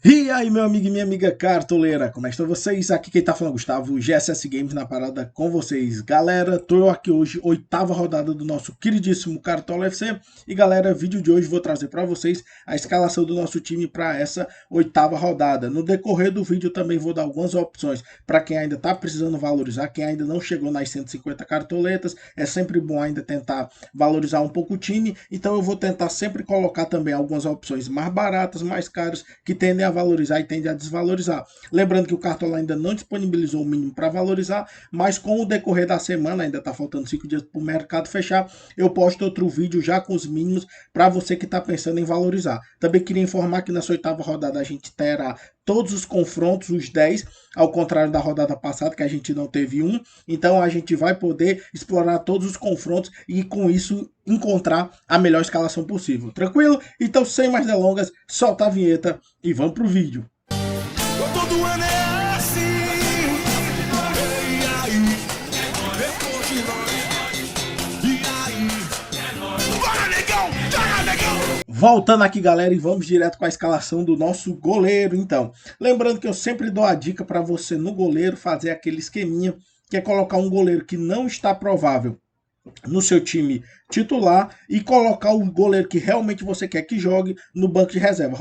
E aí, meu amigo e minha amiga cartoleira, como é que estão vocês? Aqui quem tá falando é o Gustavo, GSS Games na parada com vocês. Galera, tô eu aqui hoje, oitava rodada do nosso queridíssimo Cartola FC. E galera, vídeo de hoje vou trazer para vocês a escalação do nosso time para essa oitava rodada. No decorrer do vídeo também vou dar algumas opções para quem ainda tá precisando valorizar, quem ainda não chegou nas 150 cartoletas. É sempre bom ainda tentar valorizar um pouco o time, então eu vou tentar sempre colocar também algumas opções mais baratas, mais caras, que tendem a valorizar e tende a desvalorizar. Lembrando que o Cartola ainda não disponibilizou o mínimo para valorizar, mas com o decorrer da semana, ainda está faltando 5 dias para o mercado fechar, eu posto outro vídeo já com os mínimos para você que está pensando em valorizar. Também queria informar que nessa oitava rodada a gente terá todos os confrontos, os 10, ao contrário da rodada passada, que a gente não teve um. Então a gente vai poder explorar todos os confrontos e com isso encontrar a melhor escalação possível. Tranquilo? Então, sem mais delongas, solta a vinheta e vamos pro vídeo. Todo ano é assim. Voltando aqui, galera, e vamos direto com a escalação do nosso goleiro, então. Lembrando que eu sempre dou a dica para você no goleiro fazer aquele esqueminha, que é colocar um goleiro que não está provável no seu time titular e colocar o goleiro que realmente você quer que jogue no banco de reserva.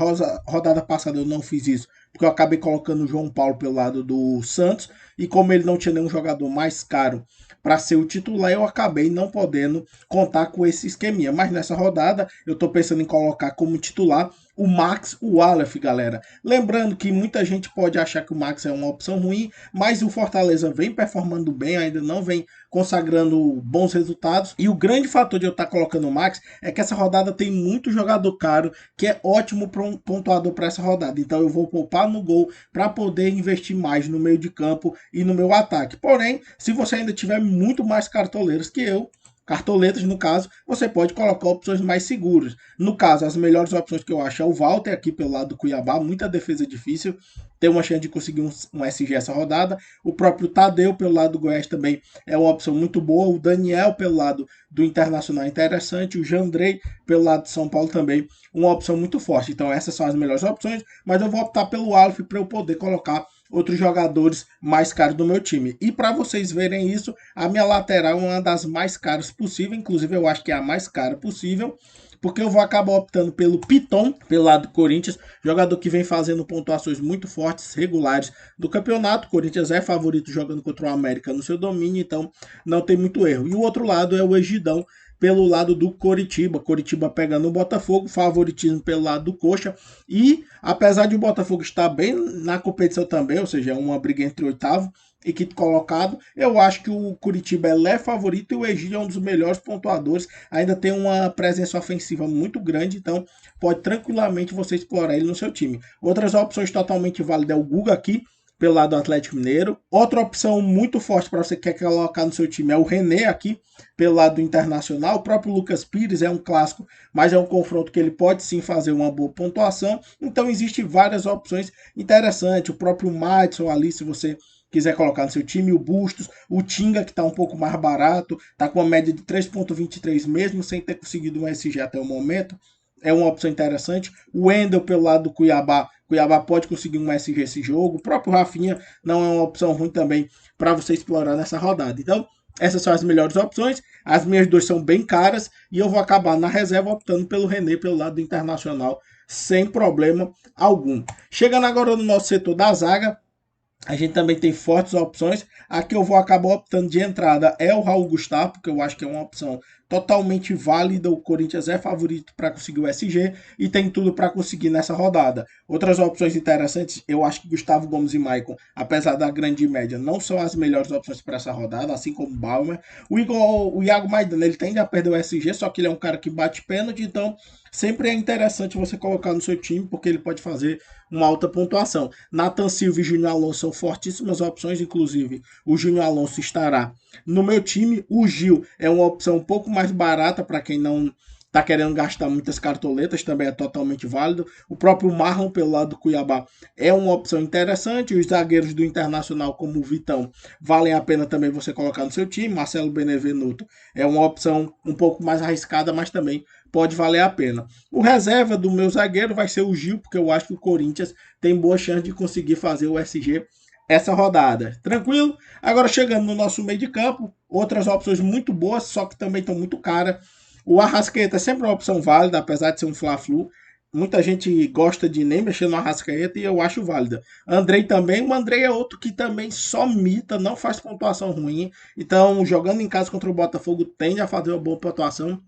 Rodada passada eu não fiz isso, porque eu acabei colocando o João Paulo pelo lado do Santos, e como ele não tinha nenhum jogador mais caro para ser o titular, eu acabei não podendo contar com esse esqueminha. Mas nessa rodada eu estou pensando em colocar como titular o Max Wallace, galera. Lembrando que muita gente pode achar que o Max é uma opção ruim, mas o Fortaleza vem performando bem, ainda não vem consagrando bons resultados. E o grande fator de eu estar colocando o Max é que essa rodada tem muito jogador caro, que é ótimo pontuador para essa rodada. Então eu vou poupar no gol para poder investir mais no meio de campo e no meu ataque. Porém, se você ainda tiver muito mais cartoleiros que eu, cartoletas no caso, você pode colocar opções mais seguras. No caso, as melhores opções que eu acho é o Walter aqui pelo lado do Cuiabá, muita defesa difícil, tem uma chance de conseguir um SG essa rodada. O próprio Tadeu pelo lado do Goiás também é uma opção muito boa. O Daniel pelo lado do Internacional é interessante. O Jandrei pelo lado de São Paulo também uma opção muito forte. Então essas são as melhores opções, mas eu vou optar pelo Alf para eu poder colocar outros jogadores mais caros do meu time. E para vocês verem isso, a minha lateral é uma das mais caras possível, inclusive eu acho que é a mais cara possível, porque eu vou acabar optando pelo Piton, pelo lado do Corinthians, jogador que vem fazendo pontuações muito fortes, regulares do campeonato. O Corinthians é favorito jogando contra o América no seu domínio, então não tem muito erro. E o outro lado é o Egidão, pelo lado do Coritiba. Coritiba pegando o Botafogo, favoritismo pelo lado do Coxa. E apesar de o Botafogo estar bem na competição também, ou seja, é uma briga entre oitavo e quinto colocado, eu acho que o Curitiba é favorito e o Egídio é um dos melhores pontuadores. Ainda tem uma presença ofensiva muito grande, então pode tranquilamente você explorar ele no seu time. Outras opções totalmente válidas é o Guga aqui, pelo lado do Atlético Mineiro. Outra opção muito forte para você que quer colocar no seu time é o René aqui, pelo lado do Internacional. O próprio Lucas Pires é um clássico, mas é um confronto que ele pode sim fazer uma boa pontuação. Então existem várias opções interessantes. O próprio Madison ali, se você quiser colocar no seu time, o Bustos, o Tinga, que está um pouco mais barato, está com uma média de 3,23 mesmo, sem ter conseguido um SG até o momento. É uma opção interessante. O Wendel pelo lado do Cuiabá. Cuiabá pode conseguir um SG esse jogo. O próprio Rafinha não é uma opção ruim também para você explorar nessa rodada. Então, essas são as melhores opções. As minhas duas são bem caras e eu vou acabar na reserva optando pelo René pelo lado do Internacional sem problema algum. Chegando agora no nosso setor da zaga, a gente também tem fortes opções. Aqui eu vou acabar optando de entrada é o Raul Gustavo, porque eu acho que é uma opção totalmente válida. O Corinthians é favorito para conseguir o SG e tem tudo para conseguir nessa rodada. Outras opções interessantes, eu acho que Gustavo Gomes e Maicon, apesar da grande média, não são as melhores opções para essa rodada, assim como o Baumer. O Iago Maidana, ele tende a perder o SG, só que ele é um cara que bate pênalti, então sempre é interessante você colocar no seu time, porque ele pode fazer uma alta pontuação. Nathan Silva e Júnior Alonso são fortíssimas opções, inclusive o Júnior Alonso estará no meu time. O Gil é uma opção um pouco mais barata para quem não está querendo gastar muitas cartoletas, também é totalmente válido. O próprio Marlon pelo lado do Cuiabá é uma opção interessante. Os zagueiros do Internacional, como o Vitão, valem a pena também você colocar no seu time. Marcelo Benevenuto é uma opção um pouco mais arriscada, mas também pode valer a pena. O reserva do meu zagueiro vai ser o Gil, porque eu acho que o Corinthians tem boa chance de conseguir fazer o SG essa rodada. Tranquilo? Agora chegando no nosso meio de campo, outras opções muito boas, só que também estão muito caras. O Arrascaeta é sempre uma opção válida, apesar de ser um Fla-Flu. Muita gente gosta de nem mexer no Arrascaeta e eu acho válida. Andrei também. O Andrei é outro que também só mita, não faz pontuação ruim. Então, jogando em casa contra o Botafogo, tende a fazer uma boa pontuação.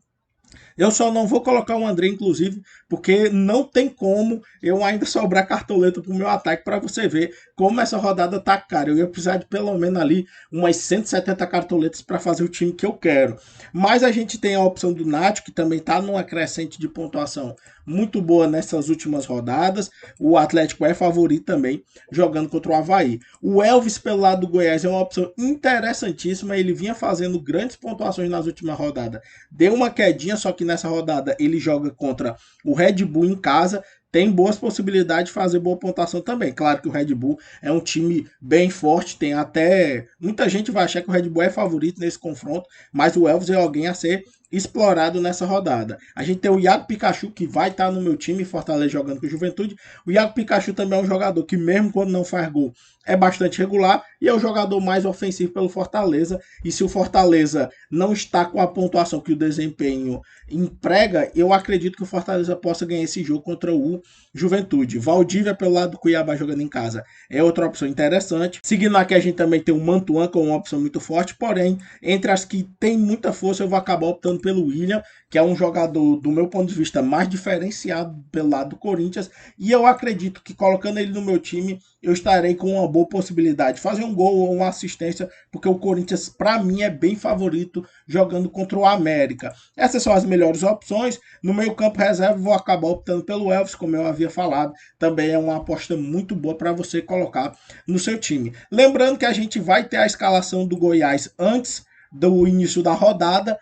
Eu só não vou colocar o André, inclusive, porque não tem como eu ainda sobrar cartoleta pro meu ataque para você ver como essa rodada tá cara. Eu ia precisar de pelo menos ali umas 170 cartoletas para fazer o time que eu quero. Mas a gente tem a opção do Nath, que também tá numa crescente de pontuação muito boa nessas últimas rodadas. O Atlético é favorito também, jogando contra o Avaí. O Elvis, pelo lado do Goiás, é uma opção interessantíssima. Ele vinha fazendo grandes pontuações nas últimas rodadas. Deu uma quedinha, só que nessa rodada ele joga contra o Red Bull em casa. Tem boas possibilidades de fazer boa pontuação também. Claro que o Red Bull é um time bem forte, tem até... Muita gente vai achar que o Red Bull é favorito nesse confronto, mas o Elvis é alguém a ser explorado nessa rodada. A gente tem o Iago Pikachu, que vai estar no meu time, Fortaleza jogando com o Juventude. O Iago Pikachu também é um jogador que, mesmo quando não faz gol, é bastante regular e é o jogador mais ofensivo pelo Fortaleza. E se o Fortaleza não está com a pontuação que o desempenho emprega, eu acredito que o Fortaleza possa ganhar esse jogo contra o Juventude. Valdívia pelo lado do Cuiabá jogando em casa é outra opção interessante. Seguindo aqui, a gente também tem o Mantuan, que é uma opção muito forte, porém, entre as que tem muita força, eu vou acabar optando pelo William, que é um jogador, do meu ponto de vista, mais diferenciado pelo lado do Corinthians, e eu acredito que colocando ele no meu time, eu estarei com uma boa possibilidade de fazer um gol ou uma assistência, porque o Corinthians, para mim, é bem favorito jogando contra o América. Essas são as melhores opções. No meio campo reserva, vou acabar optando pelo Elvis, como eu havia falado. Também é uma aposta muito boa para você colocar no seu time. Lembrando que a gente vai ter a escalação do Goiás antes do início da rodada,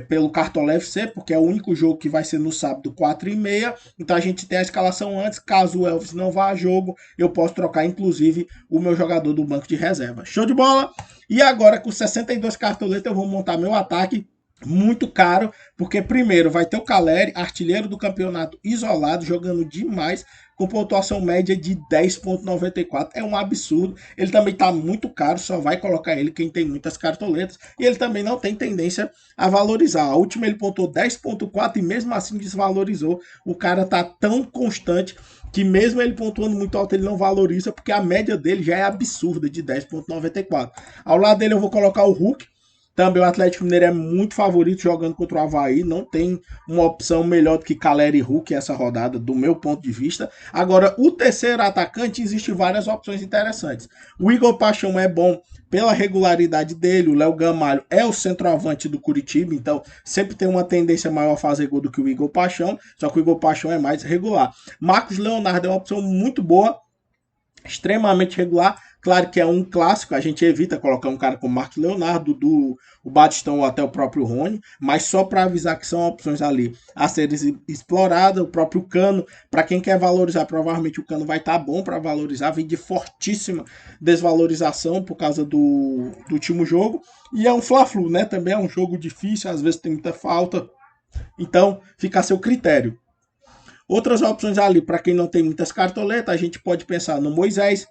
pelo Cartola FC, porque é o único jogo que vai ser no sábado, 4h30. Então a gente tem a escalação antes. Caso o Elvis não vá a jogo, eu posso trocar, inclusive, o meu jogador do banco de reserva. Show de bola! E agora, com 62 cartoletas, eu vou montar meu ataque. Muito caro, porque primeiro vai ter o Caleri, artilheiro do campeonato isolado, jogando demais, com pontuação média de 10,94. É um absurdo. Ele também está muito caro, só vai colocar ele quem tem muitas cartoletas. E ele também não tem tendência a valorizar. A última ele pontuou 10,4 e mesmo assim desvalorizou. O cara tá tão constante que mesmo ele pontuando muito alto, ele não valoriza, porque a média dele já é absurda, de 10,94. Ao lado dele eu vou colocar o Hulk. Também o Atlético Mineiro é muito favorito jogando contra o Avaí. Não tem uma opção melhor do que Caleri e Hulk essa rodada, do meu ponto de vista. Agora, o terceiro atacante, existe várias opções interessantes. O Igor Paixão é bom pela regularidade dele. O Léo Gamalho é o centroavante do Curitiba, então sempre tem uma tendência maior a fazer gol do que o Igor Paixão. Só que o Igor Paixão é mais regular. Marcos Leonardo é uma opção muito boa, extremamente regular. Claro que é um clássico, a gente evita colocar um cara como Marcos Leonardo, o Batistão ou até o próprio Rony, mas só para avisar que são opções ali a serem exploradas. O próprio Cano, para quem quer valorizar, provavelmente o Cano vai estar bom para valorizar, vem de fortíssima desvalorização por causa do último jogo. E é um Fla-Flu, né? Também é um jogo difícil, às vezes tem muita falta, então fica a seu critério. Outras opções ali, para quem não tem muitas cartoletas, a gente pode pensar no Moisés,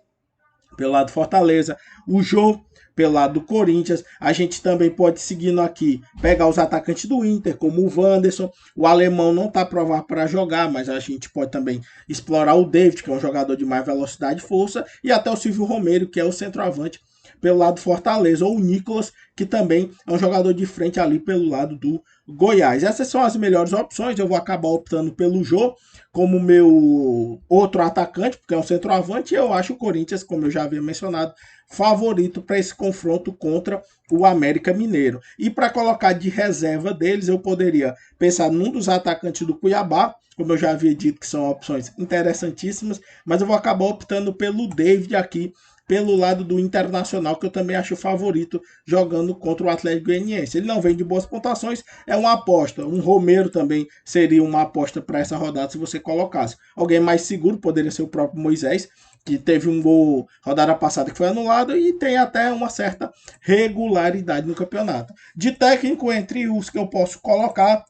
pelo lado do Fortaleza, o Jô, pelo lado do Corinthians. A gente também pode, seguindo aqui, pegar os atacantes do Inter, como o Wanderson. O alemão não está aprovado para jogar, mas a gente pode também explorar o David, que é um jogador de mais velocidade e força, e até o Silvio Romero, que é o centroavante pelo lado do Fortaleza, ou o Nicolas, que também é um jogador de frente ali pelo lado do Goiás. Essas são as melhores opções. Eu vou acabar optando pelo Jô como meu outro atacante, porque é um centroavante, e eu acho o Corinthians, como eu já havia mencionado, favorito para esse confronto contra o América Mineiro. E para colocar de reserva deles, eu poderia pensar num dos atacantes do Cuiabá, como eu já havia dito, que são opções interessantíssimas, mas eu vou acabar optando pelo David aqui, pelo lado do Internacional, que eu também acho favorito jogando contra o Atlético Goianiense. Ele não vem de boas pontuações, é uma aposta. Um Romero também seria uma aposta para essa rodada se você colocasse. Alguém mais seguro poderia ser o próprio Moisés, que teve um gol rodada passada que foi anulado e tem até uma certa regularidade no campeonato. De técnico, entre os que eu posso colocar,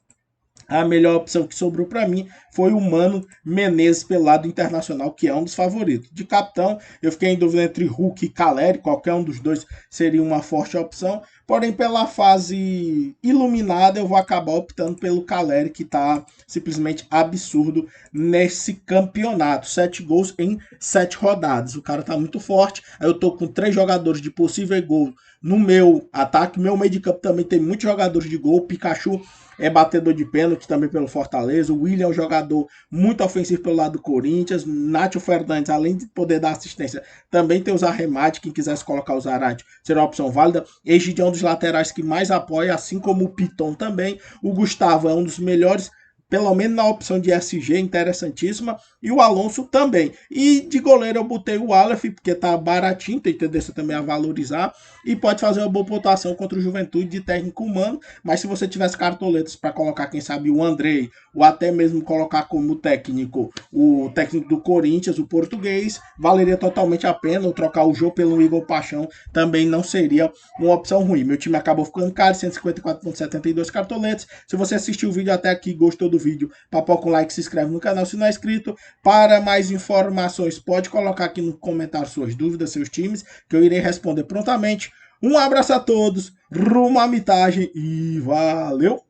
A melhor opção que sobrou para mim foi o Mano Menezes pelo lado Internacional, que é um dos favoritos. De capitão, eu fiquei em dúvida entre Hulk e Caleri, qualquer um dos dois seria uma forte opção. Porém, pela fase iluminada, eu vou acabar optando pelo Caleri, que está simplesmente absurdo nesse campeonato. 7 gols em 7 rodadas. O cara está muito forte. Aí eu tô com 3 jogadores de possível gol no meu ataque. Meu meio de campo também tem muitos jogadores de gol. Pikachu é batedor de pênalti também pelo Fortaleza. O William é um jogador muito ofensivo pelo lado do Corinthians. Nacho Fernandes, além de poder dar assistência, também tem os arremates. Quem quisesse colocar o Zarate será uma opção válida. Egide é um dos laterais que mais apoia, assim como o Piton também. O Gustavo é um dos melhores, pelo menos na opção de SG, interessantíssima. E o Alonso também. E de goleiro eu botei o Aleph, porque tá baratinho, tem tendência também a valorizar. E pode fazer uma boa pontuação contra o Juventude de técnico humano. Mas se você tivesse cartoletas para colocar, quem sabe, o Andrei, ou até mesmo colocar como técnico o técnico do Corinthians, o português, valeria totalmente a pena. Ou trocar o jogo pelo Igor Paixão também não seria uma opção ruim. Meu time acabou ficando caro, 154,72 cartoletas. Se você assistiu o vídeo até aqui, gostou do vídeo, papoca um like, se inscreve no canal se não é inscrito. Para mais informações, pode colocar aqui no comentário suas dúvidas, seus times, que eu irei responder prontamente. Um abraço a todos, rumo à mitagem e valeu!